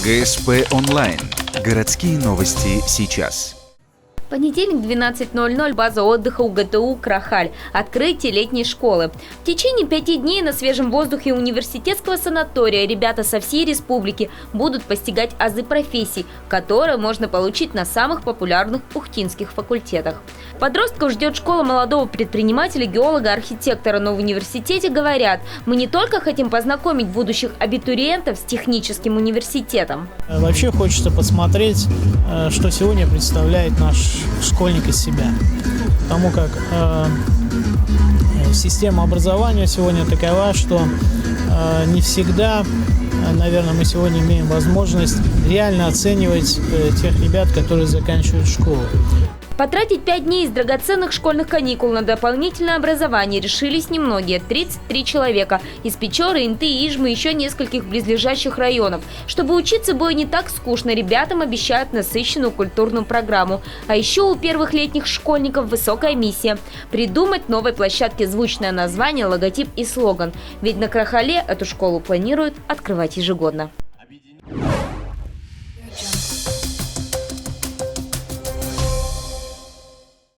ГСП онлайн. Городские новости сейчас. Понедельник, 12:00, база отдыха УГТУ «Крахаль». Открытие летней школы. В течение 5 дней на свежем воздухе университетского санатория ребята со всей республики будут постигать азы профессий, которые можно получить на самых популярных ухтинских факультетах. Подростков ждет школа молодого предпринимателя, геолога, архитектора, но в университете говорят: мы не только хотим познакомить будущих абитуриентов с техническим университетом. Вообще хочется посмотреть, что сегодня представляет наш школьник из себя. Потому как система образования сегодня такова, что не всегда, наверное, мы сегодня имеем возможность реально оценивать тех ребят, которые заканчивают школу. Потратить 5 дней из драгоценных школьных каникул на дополнительное образование решились немногие – 33 человека из Печоры, Инты, Ижмы и еще нескольких близлежащих районов. Чтобы учиться было не так скучно, ребятам обещают насыщенную культурную программу. А еще у первых летних школьников высокая миссия – придумать новой площадке звучное название, логотип и слоган. Ведь на Крахале эту школу планируют открывать ежегодно.